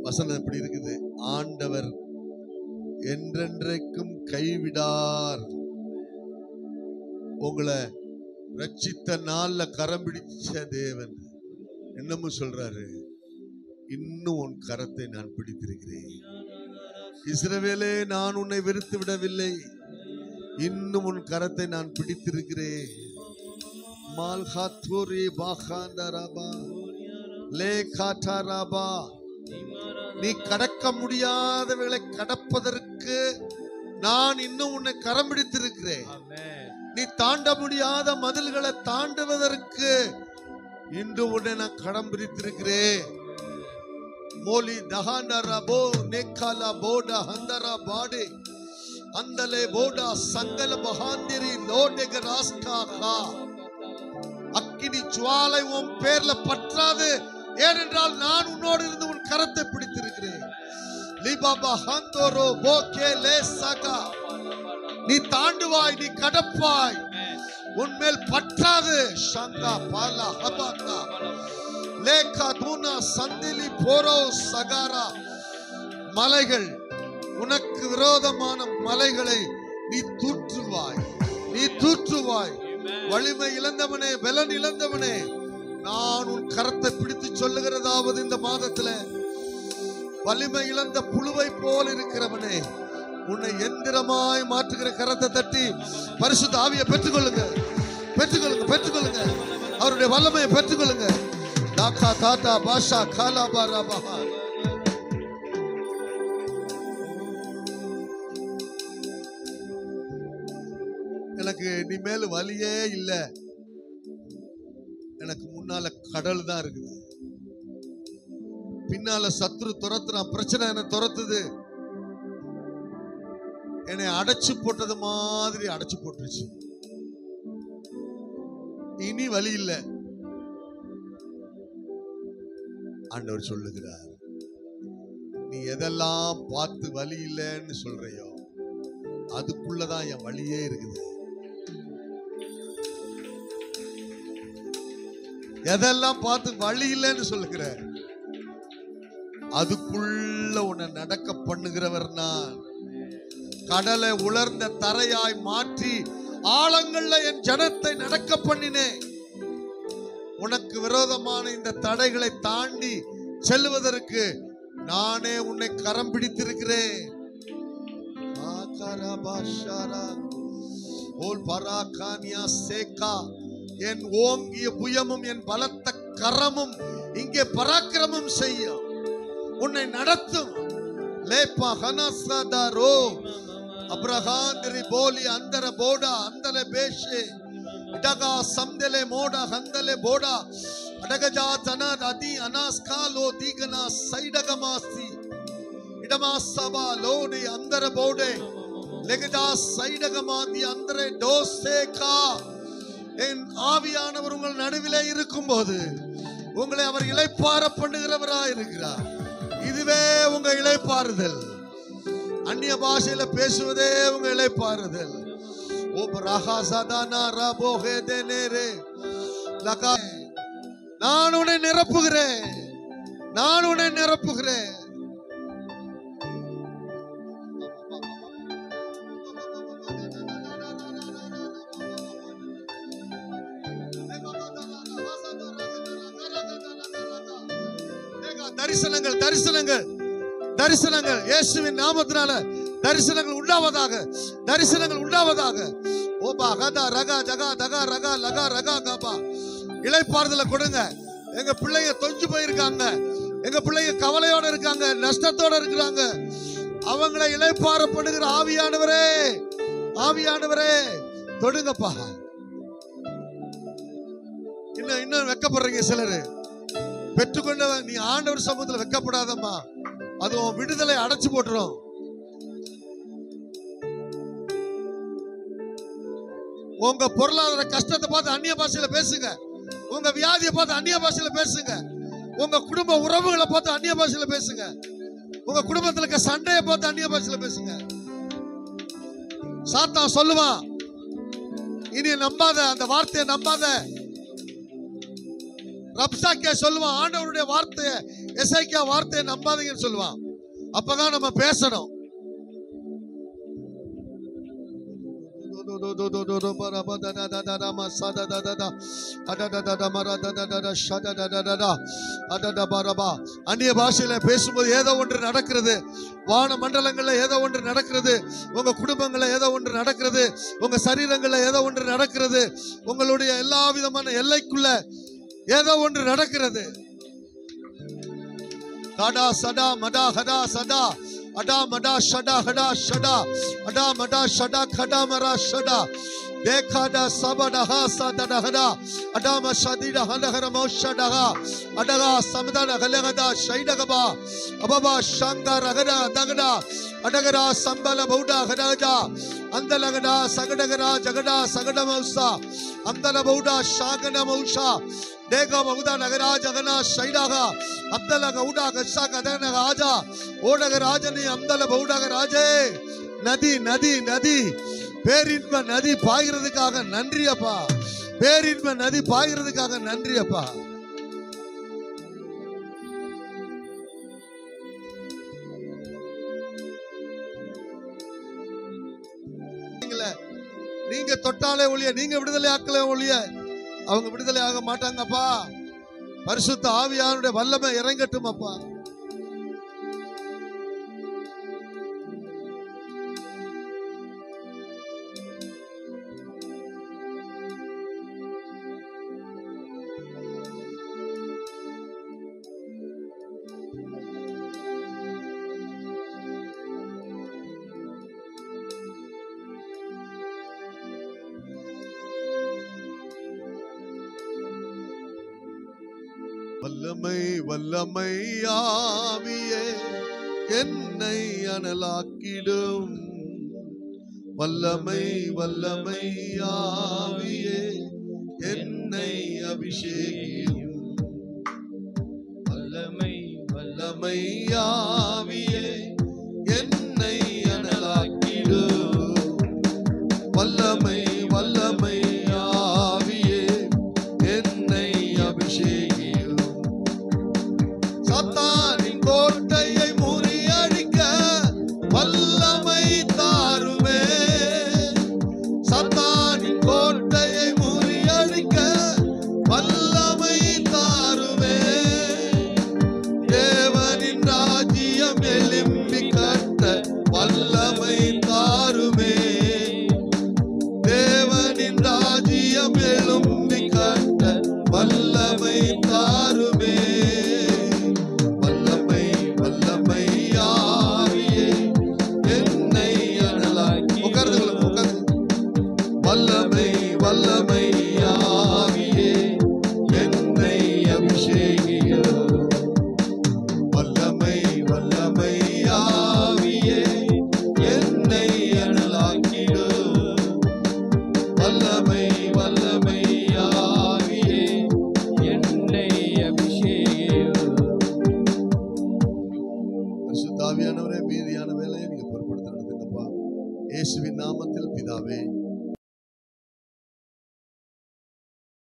வசனம் எப்படி இருக்குது? ஆண்டவர் என்றென்றைக்கும் கைவிடார். உங்களை ரட்சித்த நாள்ல கரம் பிடிச்ச தேவன் என்னமும் சொல்றாரு, இன்னும் உன் கரத்தை நான் பிடித்திருக்கிறேன். இஸ்ரவேலே, நான் உன்னை வெறுத்து விடவில்லை, இன்னும் உன் கரத்தை நான் பிடித்திருக்கிறேன். நீ கடக்க முடியாதவர்களை கடப்பதற்கு நான் இன்னும் உன்னை கரம் பிடித்திருக்கிறேன். நீ தாண்ட முடியாத மதில்களை தாண்டுவதற்கு இன்று உன்னை நான் கரம் பிடித்திருக்கிறேன். மோலி தஹானரபோ நேகாலா போடா ஹந்தரா பாடே அந்தலே போடா சங்கல பஹாந்திரி லோடெக ராஸ்காகா. அக்கினி ஜுவாலை உன் பேர்ல பற்றாது, ஏனென்றால் நான் உன்னோடு இருந்து உன் கரத்தை பிடித்திருக்கிறேன். லிபாபா ஹந்தோரோ போகே லேசகா. நீ தாண்டுவாய், நீ கடப்பாய், உன்மேல் பற்றாது. ஷங்கா பாலா ஹபாகா லேகா தூனா சந்திலி போரோ சகாரா. மலைகள், உனக்கு விரோதமான மலைகளை நீ தூற்றுவாய், நீ தூற்றுவாய். வலிமை இழந்தவனே, பலன் இழந்தவனே, நான் உன் கரத்தை பிடித்து சொல்லுகிறதாவது இந்த மாதத்துல, வலிமை இழந்த புழுவை போல் இருக்கிறவனே, உன்னை எந்திரமாய் மாற்றுகிற கரத்தை தட்டி பரிசுத்த ஆவியை பெற்றுக்கொள்ளுங்க, பெற்றுக்கொள்ளுங்க, பெற்றுக்கொள்ளுங்க. அவருடைய வல்லமையை பெற்றுக்கொள்ளுங்க. தாக்கா தாத்தா பாஷா காலா பாரா பஹா. எனக்கு நீ மேல வலியே இல்ல, எனக்கு முன்னால கடல் தான் இருக்குது, பின்னால சத்துரு துரத்துறான், பிரச்சனை என்ன துரத்துது, என்னை அடைச்சு போட்டது மாதிரி அடைச்சு போட்டுருச்சு, இனி வலி இல்லை. ஆண்டவர் சொல்லுகிறார், நீ எதெல்லாம் பார்த்து வலி இல்லைன்னு சொல்றையோ அதுக்குள்ளதான் என் வலியே இருக்குது. எதெல்லாம் பார்த்து வழி இல்லைன்னு சொல்லுகிற அதுக்குள்ள உன்னை நடக்க பண்ணுகிறவர் நான். கடலை உலர்ந்த தரையாய் மாற்றி ஆழங்கள்ல என் ஜனத்தை நடக்க பண்ணினேன். உனக்கு விரோதமான இந்த தடைகளை தாண்டி செல்வதற்கு நானே உன்னை கரம் பிடித்திருக்கிறேன். என் ஓங்கிய புயமும் என் பலத்த கரமும் இங்கே பராக்கிரமம் செய்யும், உன்னை நடத்தும். லேப்பா ஹனசதரோ அப்ரஹாந்திரி போலி அந்தர போடா அந்தர பேஷே இடகா சம்தலே மோடா ஹந்தலே போடா அடகஜா தனா அதி அனாஸ்காலோ தீகனா சைடகமாசி இடமா சபா லோடி அந்தர போடே லெகஜா சைடகமாதி அந்தரே டோசேகா. என் ஆவியானவர் உங்கள் நடுவிலே இருக்கும் போது உங்களை அவர் இளைப்பாற பண்ணுகிறவராய் இருக்கிறார். இதுவே உங்க இளைப்பாறுதல். அந்நிய பாஷையில பேசுவதே உங்க இளைப்பாறுதல். நான் உன்னை நிரப்புகிறேன், நான் உன்னை நிரப்புகிறேன். தரிசனங்கள் தரிசனங்கள் தரிசனங்கள் இயேசுவின் நாமத்தினால தரிசனங்கள் உண்டாவதாக, தரிசனங்கள் உண்டாவதாக. ஓபா கதா ரகா ஜகா தகா ரகா லகா ரகா கபா. இளைப்பாறுதலை கொடுங்க. எங்க பிள்ளைங்க தொஞ்சு போயிருக்காங்க, எங்க பிள்ளைங்க கவலையோட இருக்காங்க, நஷ்டத்தோட இருக்கிறாங்க. அவங்களை இளைப்பாற பண்ணுகிற ஆவியானவரே, ஆவியானவரே தொடுங்கப்பா. இன்னும் வெக்கப்படுறீங்க சிலரு. பெற்றுக்கொண்டவன் நீ ஆண்டவர் சமூகத்தில் வெக்கப்படாதம்மா, அது உன் விடுதலை அடைச்சு போட்டுரும். உங்க பொருளாதார கஷ்டத்தை பார்த்து அந்நிய பாஷையில பேசுங்க, உங்க வியாதியை பார்த்து அந்நிய பாஷையில பேசுங்க, உங்க குடும்ப உறவுகளை பார்த்து அந்நிய பாஷையில பேசுங்க, உங்க குடும்பத்துல இருக்க சண்டையை பார்த்து அந்நிய பாஷையில பேசுங்க. சாத்தான் சொல்லுவான், இனி நம்பாத, அந்த வார்த்தையை நம்பாத. ரப்சாக்கியா சொல்லுவான், ஆண்டவருடைய வார்த்தையை, எசேக்கியா வார்த்தையை நம்பாதீங்கன்னு சொல்லுவான். அப்பதான் நம்ம பேசணும். அந்நிய பாஷையில பேசும்போது ஏதோ ஒன்று நடக்கிறது. வான மண்டலங்கள்ல ஏதோ ஒன்று நடக்கிறது. உங்க குடும்பங்கள்ல ஏதோ ஒன்று நடக்கிறது. உங்க சரீரங்கள்ல ஏதோ ஒன்று நடக்கிறது. உங்களுடைய எல்லா விதமான எல்லைக்குள்ள ஏதோ ஒன்று நடக்கிறது. காடா சடா மடா ஹடா சடா அடா மடா ஷடா ஹடா ஷடா அடா மடா ஷடா கடா மரா ஷடா தேகாடா சபடஹா சதடஹடா அடாம ஷதிட ஹலஹர மௌஷடஹா அடகா சமதன ஹலகதா ஷைடகபா அபபா ஷங்கா ரகடா தகடா அடகரா சம்பல பௌடா ஹடகடா அந்தலகடா சகடகரா ஜகடா சகட மௌசா அந்தல பௌடா ஷாகன மௌஷா தேகா மௌதா நகரா ஜகனா ஷைடகா அப்தல கௌடா கஷா கதன ராஜா ஓடக ராஜனி அந்தல பௌடக ராஜே. நதி நதி நதி, பேரின்ப நதி பாய்கிறதுக்காக நன்றி அப்பா. பேரின்ப நதி பாய்கிறதுக்காக நன்றி அப்பா. நீங்க தொட்டாலே ஒழிய, நீங்க விடுதலை ஆக்கல ஒழிய அவங்க விடுதலை ஆக மாட்டாங்கப்பா. பரிசுத்த ஆவியானுடைய வல்லமை இறங்கட்டும் அப்பா. வல்லமை வல்லமை ஆவியே என்னை அனலாக்கிடும். வல்லமை வல்லமை ஆவியே என்னை அபிஷேகியும். வல்லமை வல்லமை ஆவியே என்னை அனலாக்கிடும். வல்லமை வல்லமை ஆவியே என்னை அபிஷேகியும். சாத்தானின் கோட்டையை